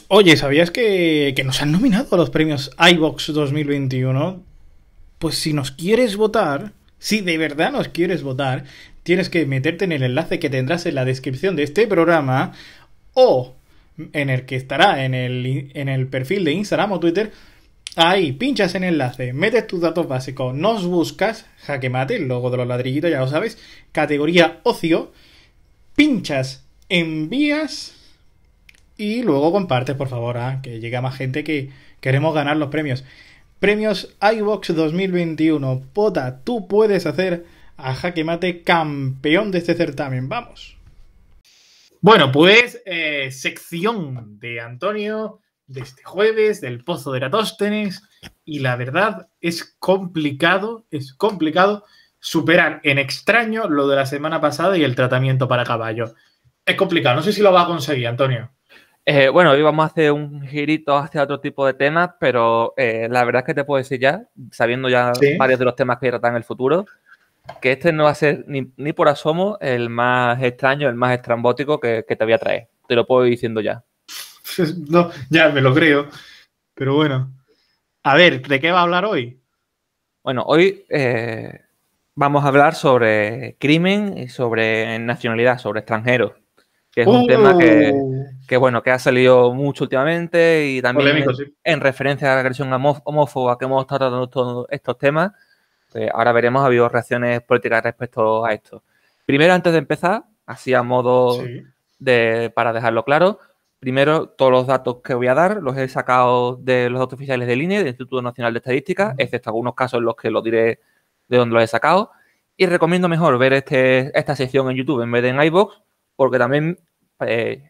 Oye, ¿sabías que nos han nominado a los premios iVox 2021? Pues si nos quieres votar, si de verdad nos quieres votar, tienes que meterte en el enlace que tendrás en la descripción de este programa o en el que estará en el perfil de Instagram o Twitter. Ahí, pinchas en el enlace, metes tus datos básicos, nos buscas, jaque mate, el logo de los ladrillitos, ya lo sabes, categoría ocio, pinchas, envías y luego compartes, por favor, que llegue a más gente que queremos ganar los premios. Premios iVox 2021. Pota, tú puedes hacer a Jaque Mate campeón de este certamen. Vamos. Bueno, pues sección de Antonio de este jueves, del Pozo de Eratóstenes. Y la verdad es complicado superar en extraño lo de la semana pasada y el tratamiento para caballo. Es complicado, no sé si lo va a conseguir, Antonio. Bueno, hoy vamos a hacer un girito hacia otro tipo de temas, pero la verdad es que te puedo decir ya, sabiendo ya varios de los temas que tratan en el futuro, que este no va a ser ni por asomo el más extraño, el más estrambótico que te voy a traer. Te lo puedo ir diciendo ya. No, ya me lo creo. Pero bueno. A ver, ¿de qué va a hablar hoy? Bueno, hoy vamos a hablar sobre crimen y sobre nacionalidad, sobre extranjeros, que es un tema que ha salido mucho últimamente y también polémico, sí. En referencia a la agresión homófoba que hemos estado tratando todos estos temas. Ahora veremos, ha habido reacciones políticas respecto a esto. Primero, antes de empezar, así a modo para dejarlo claro, primero, todos los datos que voy a dar los he sacado de los datos oficiales del INE, del Instituto Nacional de Estadística, excepto algunos casos en los que lo diré de dónde los he sacado. Y recomiendo mejor ver esta sección en YouTube en vez de en iVoox, porque también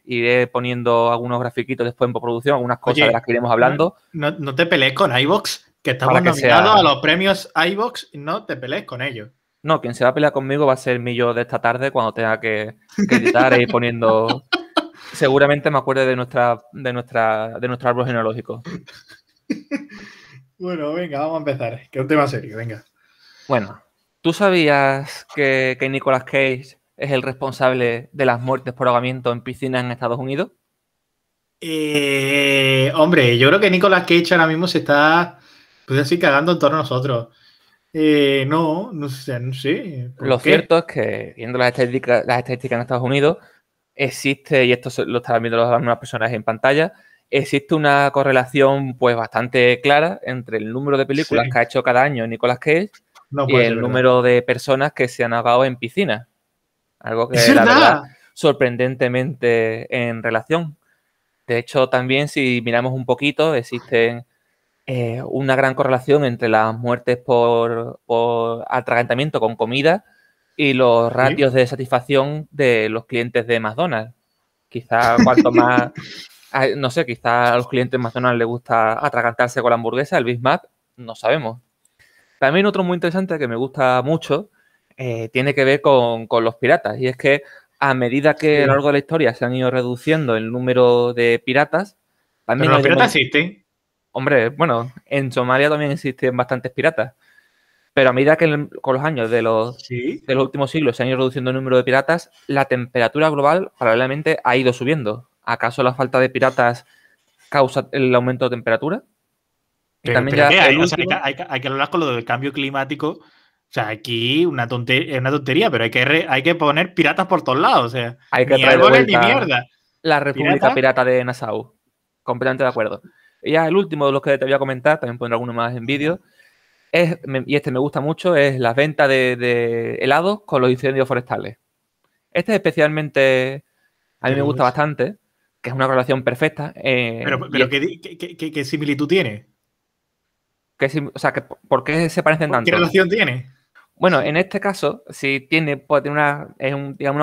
iré poniendo algunos grafiquitos después en postproducción, algunas cosas de las que iremos hablando. No te pelees con iVoox, que estamos nominados a los premios iVoox, no te pelees con ellos. No, quien se va a pelear conmigo va a ser mi yo de esta tarde cuando tenga que editar e ir poniendo... Seguramente me acuerde de nuestro árbol genealógico. Bueno, venga, vamos a empezar, que es un tema serio, venga. Bueno, ¿tú sabías que Nicolas Cage es el responsable de las muertes por ahogamiento en piscinas en Estados Unidos? Hombre, yo creo que Nicolas Cage ahora mismo se está, pues así, cagando en torno a nosotros. No sé. Lo cierto es que, viendo las estadísticas en Estados Unidos, existe, y esto lo están viendo las mismas personas en pantalla, existe una correlación pues bastante clara entre el número de películas que ha hecho cada año Nicolas Cage y el número de personas que se han ahogado en piscinas. Algo que, la verdad, sorprendentemente en relación. De hecho, también si miramos un poquito, existe una gran correlación entre las muertes por atragantamiento con comida y los ratios de satisfacción de los clientes de McDonald's. Quizá cuanto más, no sé, quizá a los clientes de McDonald's les gusta atragantarse con la hamburguesa, el Big Mac, no sabemos. También otro muy interesante que me gusta mucho tiene que ver con los piratas. Y es que a medida que a lo largo de la historia se han ido reduciendo el número de piratas... Pero los piratas existen. Hombre, bueno, en Somalia también existen bastantes piratas. Pero a medida que con los años de los últimos siglos se han ido reduciendo el número de piratas, la temperatura global paralelamente ha ido subiendo. ¿Acaso la falta de piratas causa el aumento de temperatura? Hay que hablar con lo del cambio climático. O sea, aquí es una tontería, pero hay que poner piratas por todos lados. O sea, hay que ni árboles ni mierda. La República Pirata de Nassau. Completamente de acuerdo. Y ya el último de los que te voy a comentar, también pondré alguno más en vídeo, y este me gusta mucho, es la venta de helados con los incendios forestales. Este especialmente a mí me gusta bastante, que es una relación perfecta. Pero ¿qué similitud tiene? ¿Por qué se parecen tanto? ¿Qué relación tiene? Bueno, en este caso, sí tiene una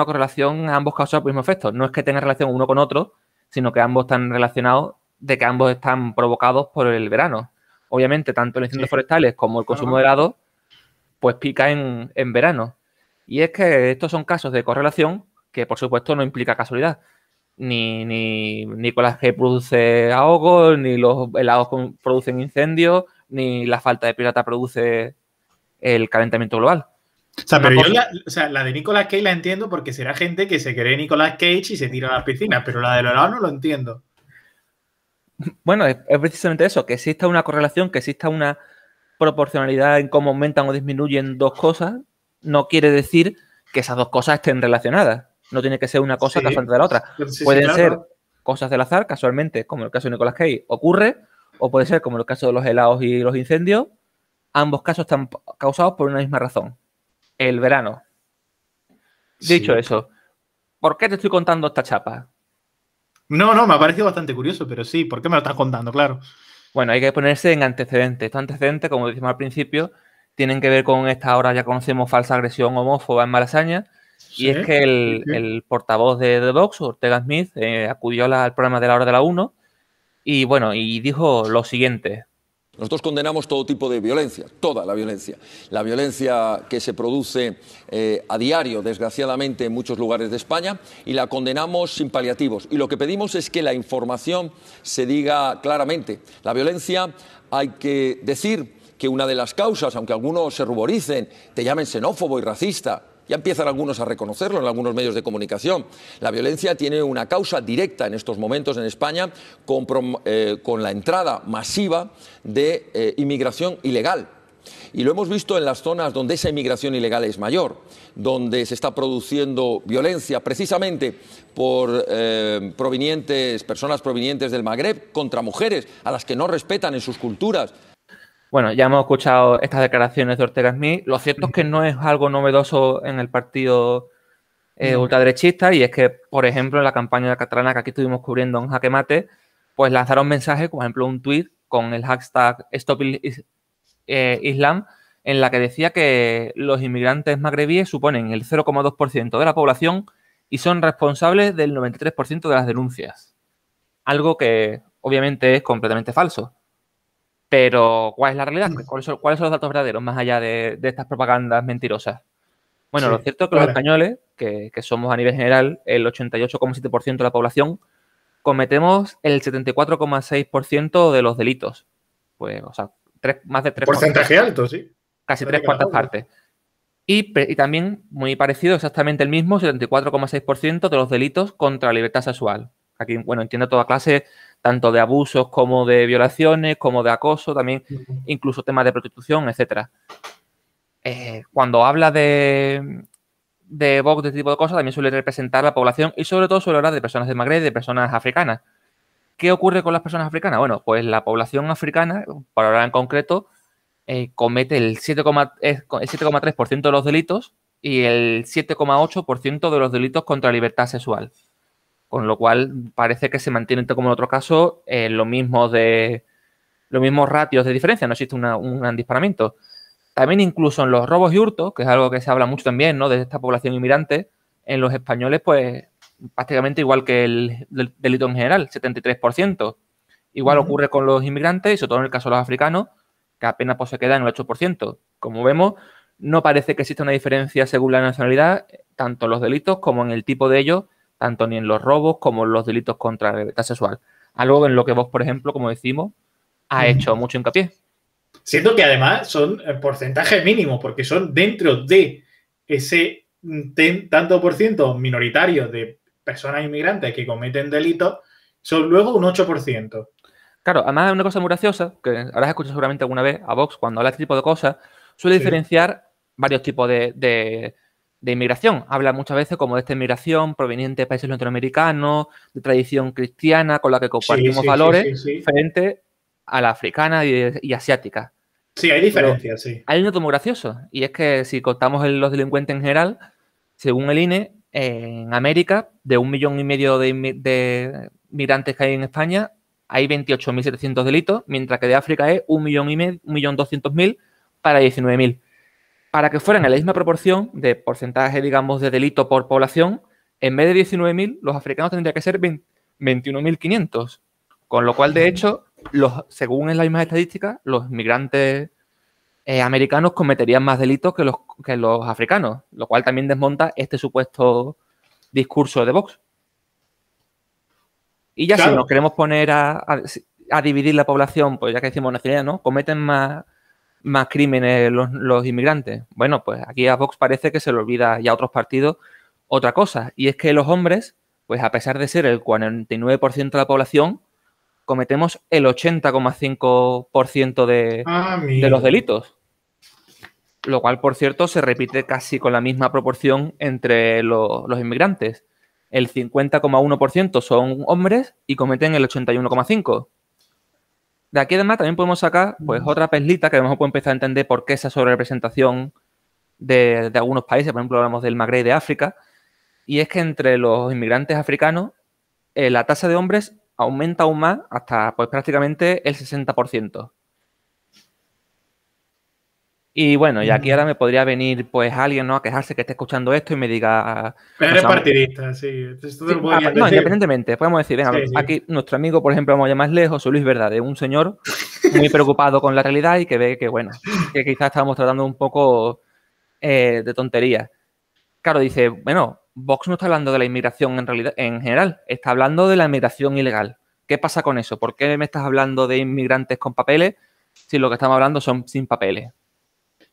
correlación a ambos casos al mismo efecto. No es que tengan relación uno con otro, sino que ambos están relacionados de que ambos están provocados por el verano. Obviamente, tanto los incendios forestales como el consumo de helado, pues pica en verano. Y es que estos son casos de correlación que, por supuesto, no implica casualidad. Ni Nicolas Cage produce ahogos, ni los helados producen incendios, ni la falta de pirata produce el calentamiento global. O sea, pero la de Nicolas Cage la entiendo porque será gente que se cree Nicolas Cage y se tira a las piscinas, pero la de los helados no lo entiendo. Bueno, es precisamente eso, que exista una correlación, que exista una proporcionalidad en cómo aumentan o disminuyen dos cosas, no quiere decir que esas dos cosas estén relacionadas. No tiene que ser una cosa Sí, causante de la otra. sí, sí, Pueden claro, ser claro. cosas del azar, casualmente, como en el caso de Nicolas Cage, ocurre, o puede ser como en el caso de los helados y los incendios. Ambos casos están causados por una misma razón, el verano. Dicho Sí. eso, ¿por qué te estoy contando esta chapa? No, no, me ha parecido bastante curioso, pero sí, ¿por qué me lo estás contando? Claro. Bueno, hay que ponerse en antecedentes. Estos antecedentes, como decimos al principio, tienen que ver con esta ahora ya conocemos falsa agresión homófoba en Malasaña. Y Sí, es que sí, sí. el portavoz de The Vox, Ortega Smith, acudió al programa de la hora de la 1 y bueno, y dijo lo siguiente. Nosotros condenamos todo tipo de violencia, toda la violencia que se produce a diario, desgraciadamente, en muchos lugares de España, y la condenamos sin paliativos. Y lo que pedimos es que la información se diga claramente. La violencia hay que decir que una de las causas, aunque algunos se ruboricen, te llamen xenófobo y racista, ya empiezan algunos a reconocerlo en algunos medios de comunicación. La violencia tiene una causa directa en estos momentos en España con la entrada masiva de inmigración ilegal. Y lo hemos visto en las zonas donde esa inmigración ilegal es mayor, donde se está produciendo violencia precisamente por personas provenientes del Magreb contra mujeres a las que no respetan en sus culturas. Bueno, ya hemos escuchado estas declaraciones de Ortega Smith. Lo cierto es que no es algo novedoso en el partido No. ultraderechista, y es que, por ejemplo, en la campaña catalana que aquí estuvimos cubriendo en Jaque Mate, pues lanzaron mensajes, por ejemplo, un tuit con el hashtag #StopIslam, en la que decía que los inmigrantes magrebíes suponen el 0,2% de la población y son responsables del 93% de las denuncias. Algo que obviamente es completamente falso. Pero, ¿cuál es la realidad? ¿Cuáles son los datos verdaderos más allá de estas propagandas mentirosas? Bueno, lo Sí, cierto es que los vale. españoles, que somos a nivel general el 88,7% de la población, cometemos el 74,6% de los delitos. Pues, o sea, más de Porcentaje alto, sí. casi tres Parece que la cuartas doble. partes. Y también, muy parecido, exactamente el mismo, 74,6% de los delitos contra la libertad sexual. Aquí, bueno, entiendo toda clase, tanto de abusos como de violaciones, como de acoso, también incluso temas de prostitución, etcétera. Cuando habla de Vox, de este tipo de cosas, también suele representar la población y sobre todo suele hablar de personas de Magreb, de personas africanas. ¿Qué ocurre con las personas africanas? Bueno, pues la población africana, para hablar en concreto, comete el 7,3% de los delitos y el 7,8% de los delitos contra la libertad sexual. Con lo cual parece que se mantiene, como en otro caso, los mismos ratios de diferencia, no existe un gran disparamiento. También incluso en los robos y hurtos, que es algo que se habla mucho también, ¿no?, de esta población inmigrante, en los españoles, pues prácticamente igual que el delito en general, 73%. Igual ocurre con los inmigrantes y sobre todo en el caso de los africanos, que apenas pues, se queda en el 8%. Como vemos, no parece que exista una diferencia según la nacionalidad, tanto en los delitos como en el tipo de ellos, tanto ni en los robos como en los delitos contra la libertad sexual. Algo en lo que vos, por ejemplo, como decimos, ha hecho mucho hincapié. Siento que además son porcentaje mínimo, porque son dentro de ese tanto por ciento minoritario de personas inmigrantes que cometen delitos, son luego un 8%. Claro, además es una cosa muy graciosa, que habrás escuchado seguramente alguna vez a Vox cuando habla de este tipo de cosas, suele Sí. diferenciar varios tipos de inmigración. Habla muchas veces como de esta inmigración proveniente de países latinoamericanos, de tradición cristiana, con la que compartimos valores, Sí. frente a la africana y asiática. Sí, hay Pero diferencias, sí. hay un dato muy gracioso, y es que si contamos los delincuentes en general, según el INE, en América, de 1,5 millones de migrantes que hay en España, hay 28.700 delitos, mientras que de África es 1.200.000 para 19.000. Para que fueran en la misma proporción de porcentaje, digamos, de delito por población, en vez de 19.000, los africanos tendrían que ser 21.500. Con lo cual, de hecho, según en las mismas estadísticas, los migrantes americanos cometerían más delitos que los africanos, lo cual también desmonta este supuesto discurso de Vox. Y ya si nos queremos poner a dividir la población, pues ya que decimos nacionalidad, ¿no? ¿Cometen más crímenes los inmigrantes? Bueno, pues aquí a Vox parece que se le olvida y a otros partidos otra cosa, y es que los hombres, pues a pesar de ser el 49% de la población, cometemos el 80,5% de los delitos. Lo cual, por cierto, se repite casi con la misma proporción entre los inmigrantes. El 50,1% son hombres y cometen el 81,5%. De aquí además también podemos sacar pues otra perlita que a lo mejor puede empezar a entender por qué esa sobrerepresentación de algunos países, por ejemplo, hablamos del Magreb y de África, y es que entre los inmigrantes africanos la tasa de hombres aumenta aún más hasta pues prácticamente el 60%. Y bueno, y aquí ahora me podría venir pues alguien, ¿no?, a quejarse que esté escuchando esto y me diga... Pero eres partidista, sí. Esto te lo podrías decir. Independientemente, podemos decir, venga, sí. Aquí nuestro amigo, por ejemplo, vamos a llamar lejos, José Luis Verdad, un señor muy preocupado con la realidad y que ve que, bueno, que quizás estamos tratando un poco de tontería. Claro, dice, bueno, Vox no está hablando de la inmigración en realidad, en general, está hablando de la inmigración ilegal. ¿Qué pasa con eso? ¿Por qué me estás hablando de inmigrantes con papeles si lo que estamos hablando son sin papeles?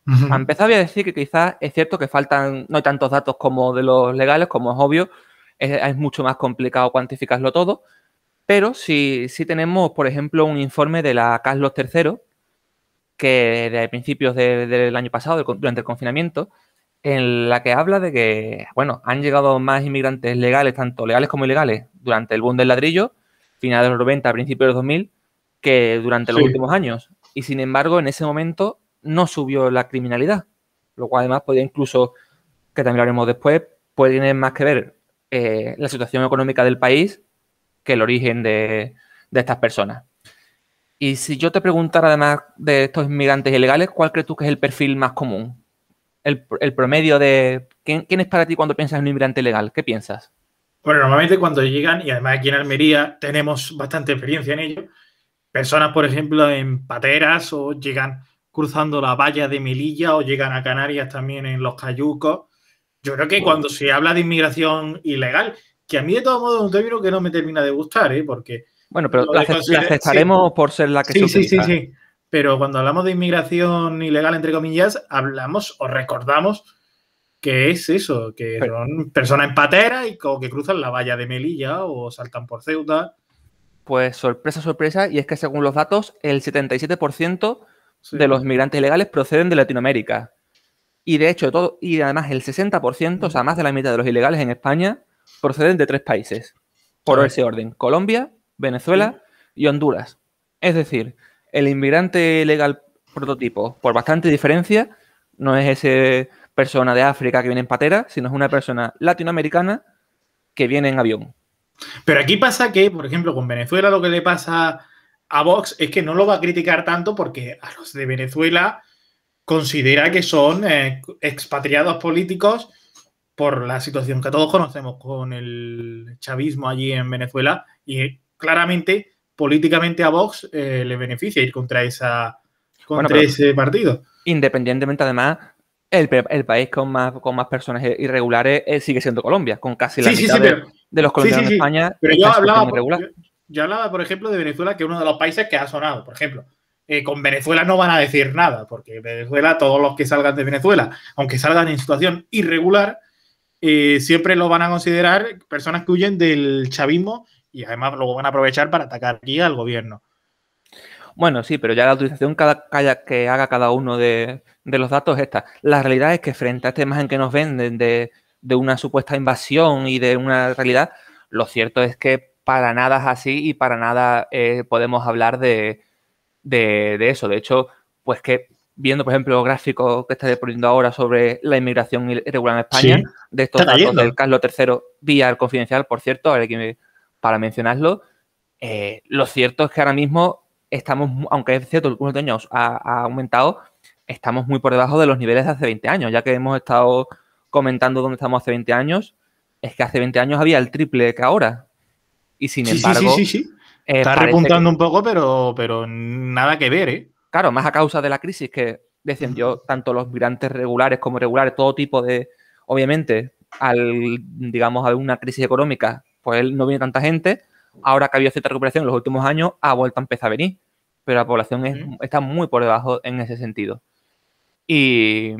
A empezar voy a decir que quizás es cierto que faltan, no hay tantos datos como de los legales, como es obvio, es mucho más complicado cuantificarlo todo, pero sí tenemos, por ejemplo, un informe de la Carlos III, que de principios del año pasado, durante el confinamiento, en la que habla de que, bueno, han llegado más inmigrantes legales, tanto legales como ilegales, durante el boom del ladrillo, finales de los 90, principios de los 2000, que durante los últimos años. Y sin embargo, en ese momento no subió la criminalidad, lo cual además podría incluso, que también lo haremos después, puede tener más que ver la situación económica del país que el origen de estas personas. Y si yo te preguntara además de estos inmigrantes ilegales, ¿cuál crees tú que es el perfil más común? El promedio de... ¿Quién es para ti cuando piensas en un inmigrante ilegal? ¿Qué piensas? Bueno, normalmente cuando llegan, y además aquí en Almería tenemos bastante experiencia en ello, personas, por ejemplo, en pateras o llegan cruzando la valla de Melilla o llegan a Canarias también en los cayucos. Yo creo que cuando se habla de inmigración ilegal, que a mí de todos modos es un término que no me termina de gustar, porque... Bueno, pero la aceptaremos por ser la que se utiliza. Sí. Pero cuando hablamos de inmigración ilegal, entre comillas, hablamos o recordamos que es eso, que son personas en patera y que cruzan la valla de Melilla o saltan por Ceuta. Pues sorpresa, y es que según los datos, el 77% de los inmigrantes ilegales proceden de Latinoamérica. Y de hecho, y además el 60%, o sea, más de la mitad de los ilegales en España, proceden de 3 países. Por ese orden: Colombia, Venezuela y Honduras. Es decir, el inmigrante ilegal prototipo, por bastante diferencia, no es esa persona de África que viene en patera, sino es una persona latinoamericana que viene en avión. Pero aquí pasa que, por ejemplo, con Venezuela lo que le pasa a Vox es que no lo va a criticar tanto porque a los de Venezuela considera que son expatriados políticos por la situación que todos conocemos con el chavismo allí en Venezuela, y claramente políticamente a Vox le beneficia ir contra ese partido. Independientemente, además, el país con más personas irregulares sigue siendo Colombia, con casi la mitad de los colombianos en España. Pero yo hablaba, por ejemplo, de Venezuela, que es uno de los países que ha sonado. Por ejemplo, con Venezuela no van a decir nada, porque Venezuela, todos los que salgan de Venezuela, aunque salgan en situación irregular, siempre lo van a considerar personas que huyen del chavismo y además luego van a aprovechar para atacar aquí al gobierno. Bueno, sí, pero ya la utilización que haga cada uno de los datos es esta. La realidad es que frente a esta imagen que nos venden de una supuesta invasión y de una realidad, lo cierto es que para nada es así y para nada podemos hablar de eso. De hecho, pues que viendo, por ejemplo, los gráficos que está poniendo ahora sobre la inmigración irregular en España, de estos datos del Carlos III vía el Confidencial, por cierto, ahora para mencionarlo, lo cierto es que ahora mismo estamos, aunque es cierto, el último años ha aumentado, estamos muy por debajo de los niveles de hace 20 años. Ya que hemos estado comentando dónde estamos hace 20 años, es que hace 20 años había el triple que ahora. Y sin embargo... Sí. Está repuntando un poco, pero nada que ver, ¿eh? Claro, más a causa de la crisis que decían yo, tanto los migrantes regulares como irregulares, todo tipo de... Obviamente, digamos, a una crisis económica, pues no viene tanta gente. Ahora que ha habido cierta recuperación en los últimos años, ha vuelto a empezar a venir. Pero la población está muy por debajo en ese sentido. Y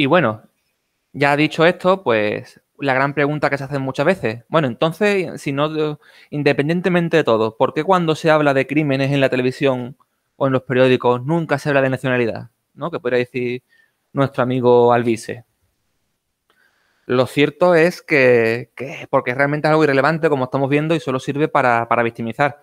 bueno, ya dicho esto, pues la gran pregunta que se hacen muchas veces. Bueno, entonces, si no, independientemente de todo, ¿por qué cuando se habla de crímenes en la televisión o en los periódicos nunca se habla de nacionalidad? ¿No? Que podría decir nuestro amigo Alvise. Lo cierto es que porque realmente es algo irrelevante, como estamos viendo, y solo sirve para victimizar.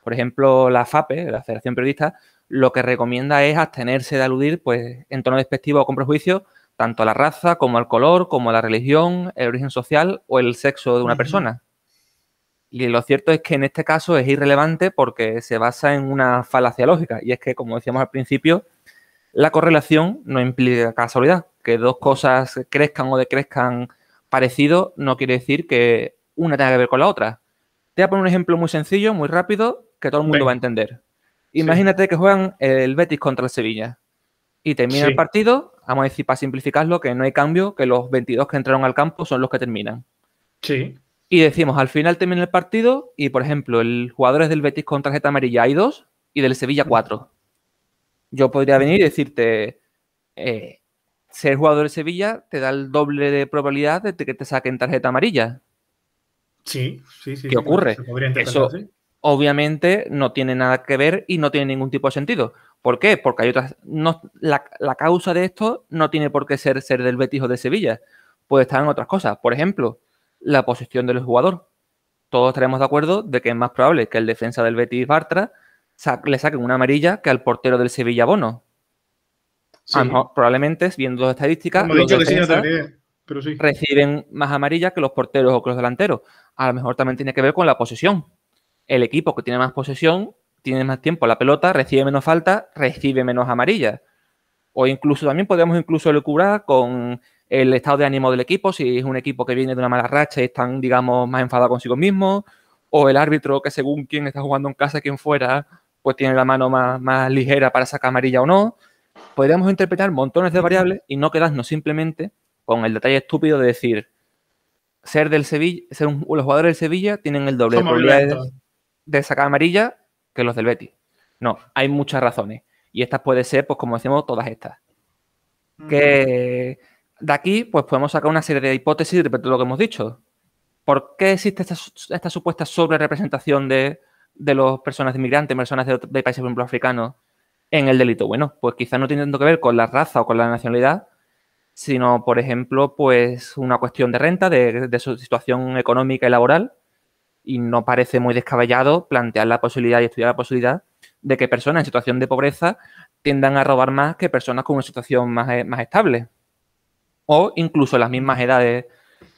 Por ejemplo, la FAPE, la Federación Periodista, lo que recomienda es abstenerse de aludir, pues, en tono despectivo o con prejuicio, tanto a la raza, como al color, como a la religión, el origen social o el sexo de una persona. Y lo cierto es que en este caso es irrelevante porque se basa en una falacia lógica. Y es que, como decíamos al principio, la correlación no implica casualidad. Que dos cosas crezcan o decrezcan parecido no quiere decir que una tenga que ver con la otra. Te voy a poner un ejemplo muy sencillo, muy rápido, que todo el mundo va a Venga, entender. sí, Imagínate que juegan el Betis contra el Sevilla y termina el sí, partido. Vamos a decir, para simplificarlo, que no hay cambio, que los 22 que entraron al campo son los que terminan. sí. Y decimos, al final termina el partido y, por ejemplo, el jugador es del Betis con tarjeta amarilla hay 2 y del Sevilla 4. Yo podría venir y decirte, eh, ser jugador de Sevilla te da el doble de probabilidad de que te saquen tarjeta amarilla. Sí, sí, sí, ¿Qué sí, claro. ocurre? Se podría interpretar Eso así. obviamente no tiene nada que ver y no tiene ningún tipo de sentido. ¿Por qué? Porque hay otras. No, la causa de esto no tiene por qué ser del Betis o de Sevilla. Puede estar en otras cosas. Por ejemplo, la posición del jugador. Todos estaremos de acuerdo de que es más probable que el defensa del Betis Bartra le saquen una amarilla que al portero del Sevilla Bono. A lo Sí. mejor, probablemente, viendo las estadísticas, Hemos los dicho que sí, no defensas tengo ni idea, pero sí. reciben más amarillas que los porteros o que los delanteros. A lo mejor también tiene que ver con la posesión. El equipo que tiene más posesión, tiene más tiempo la pelota, recibe menos falta, recibe menos amarillas. O incluso también podemos incluso elucubrar con el estado de ánimo del equipo, si es un equipo que viene de una mala racha y están, digamos, más enfadados consigo mismos, o el árbitro que según quién está jugando en casa, quién fuera, pues tiene la mano más ligera para sacar amarilla o no. Podríamos interpretar montones de variables y no quedarnos simplemente con el detalle estúpido de decir, ser del Sevilla, los jugadores del Sevilla tienen el doble de Somos probabilidades violentos. de sacar amarilla que los del Betis. No, hay muchas razones. Y estas pueden ser, pues como decimos, todas estas. Que de aquí, pues podemos sacar una serie de hipótesis respecto a lo que hemos dicho. ¿Por qué existe esta supuesta sobrerepresentación de las personas inmigrantes, personas de países, por ejemplo, africanos, en el delito? Bueno, pues quizás no tiene tanto que ver con la raza o con la nacionalidad, sino, por ejemplo, pues una cuestión de renta, de su situación económica y laboral, y no parece muy descabellado plantear la posibilidad y estudiar la posibilidad de que personas en situación de pobreza tiendan a robar más que personas con una situación más estable, o incluso las mismas edades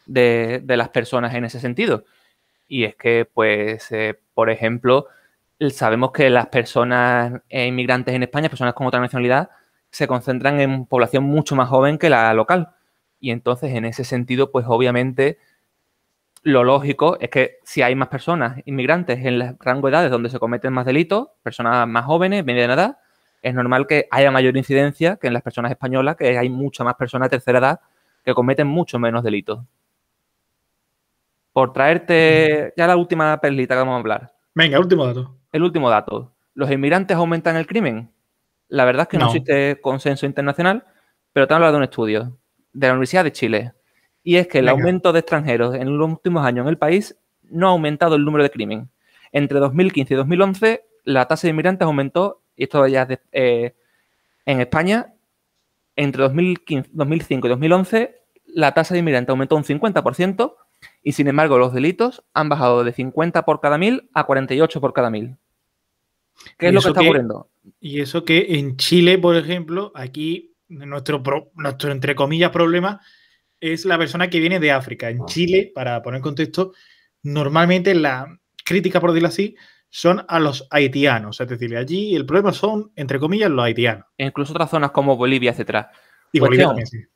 de las personas en ese sentido. Y es que, pues, por ejemplo, sabemos que las personas inmigrantes en España, personas con otra nacionalidad, se concentran en población mucho más joven que la local. Y entonces, en ese sentido, pues obviamente lo lógico es que si hay más personas inmigrantes en el rango de edades donde se cometen más delitos, personas más jóvenes, mediana edad, es normal que haya mayor incidencia que en las personas españolas, que hay muchas más personas de tercera edad que cometen mucho menos delitos. Por traerte ya la última perlita que vamos a hablar. Venga, último dato. El último dato. ¿Los inmigrantes aumentan el crimen? La verdad es que no No. existe consenso internacional, pero te hablo de un estudio de la Universidad de Chile. Y es que el Venga. aumento de extranjeros en los últimos años en el país no ha aumentado el número de crimen. Entre 2015 y 2011, la tasa de inmigrantes aumentó, y esto ya en España, entre 2005 y 2011, la tasa de inmigrantes aumentó un 50%, y sin embargo los delitos han bajado de 50 por cada 1000 a 48 por cada 1000. ¿Qué es Y lo que eso está que, ocurriendo? y eso que en Chile, por ejemplo, aquí nuestro entre comillas problema es la persona que viene de África. En Chile, para poner contexto, normalmente la crítica, por decirlo así, son a los haitianos. Es decir, allí el problema son, entre comillas, los haitianos. E incluso otras zonas como Bolivia, etcétera. Y Bolivia Cuestión, también, sí.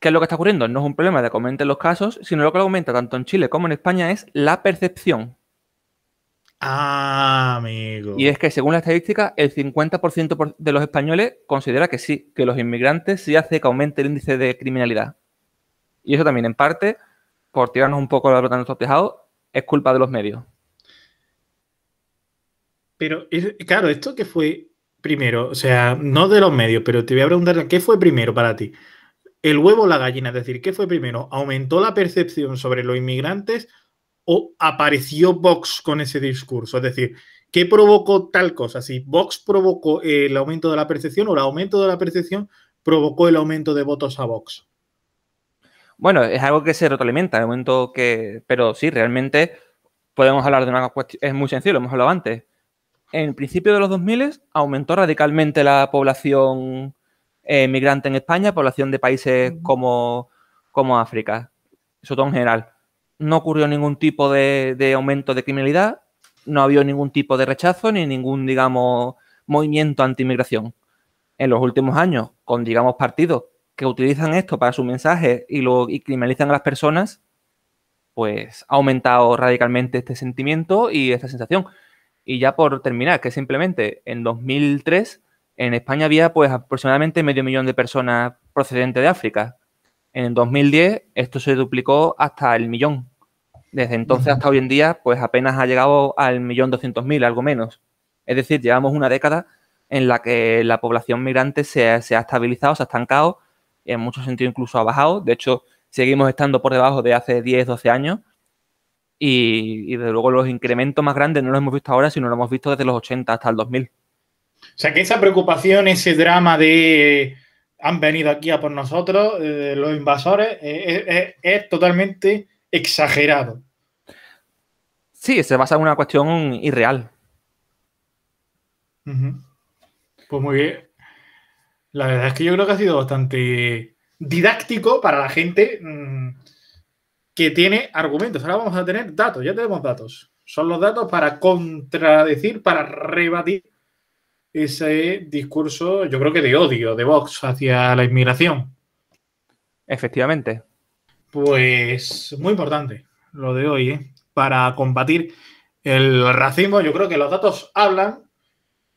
¿qué es lo que está ocurriendo? No es un problema de que aumenten los casos, sino lo que aumenta tanto en Chile como en España es la percepción. Ah, Y amigo. es que, según la estadística, el 50% de los españoles considera que sí, que los inmigrantes sí hace que aumente el índice de criminalidad. Y eso también, en parte, por tirarnos un poco la pelota en nuestro tejado, es culpa de los medios. Pero, claro, ¿esto qué fue primero? O sea, no de los medios, pero te voy a preguntar, ¿qué fue primero para ti? el huevo o la gallina. Es decir, ¿qué fue primero? ¿Aumentó la percepción sobre los inmigrantes o apareció Vox con ese discurso? Es decir, ¿qué provocó tal cosa? Si Vox provocó el aumento de la percepción o el aumento de la percepción provocó el aumento de votos a Vox. Bueno, es algo que se retroalimenta, en el momento que... Pero sí, realmente podemos hablar de una cuestión... Es muy sencillo, lo hemos hablado antes. En el principio de los 2000 aumentó radicalmente la población migrante en España, población de países como África, eso todo en general. No ocurrió ningún tipo de aumento de criminalidad, no había ningún tipo de rechazo ni ningún, digamos, movimiento anti-inmigración. En los últimos años, con, digamos, partidos que utilizan esto para sus mensajes y criminalizan a las personas, pues ha aumentado radicalmente este sentimiento y esta sensación. Y ya por terminar, que simplemente en 2003 en España había pues aproximadamente 500.000 de personas procedentes de África. En 2010 esto se duplicó hasta el 1.000.000. Desde entonces hasta hoy en día pues apenas ha llegado al 1.200.000, algo menos. Es decir, llevamos una década en la que la población migrante se ha estabilizado, se ha estancado, en muchos sentidos incluso ha bajado. De hecho, seguimos estando por debajo de hace 10, 12 años. Y desde luego los incrementos más grandes no los hemos visto ahora, sino los hemos visto desde los 80 hasta el 2000. O sea, que esa preocupación, ese drama de han venido aquí a por nosotros, los invasores, es totalmente exagerado. Sí, se basa en una cuestión irreal. Pues muy bien. La verdad es que yo creo que ha sido bastante didáctico para la gente que tiene argumentos. Ahora vamos a tener datos, ya tenemos datos. Son los datos para contradecir, para rebatir ese discurso, yo creo que de odio de Vox hacia la inmigración. Efectivamente. Pues muy importante lo de hoy, para combatir el racismo. Yo creo que los datos hablan.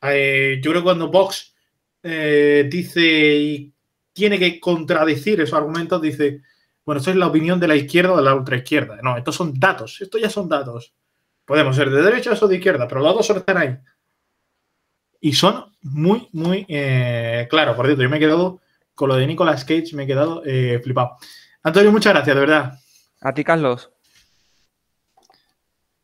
Yo creo que cuando Vox dice y tiene que contradecir esos argumentos, dice, bueno, esto es la opinión de la izquierda o de la ultraizquierda. No, estos son datos, estos ya son datos. Podemos ser de derecha o de izquierda, pero los datos están ahí. Y son muy, muy claros. Por cierto, yo me he quedado con lo de Nicolas Cage, me he quedado flipado. Antonio, muchas gracias, de verdad. A ti, Carlos.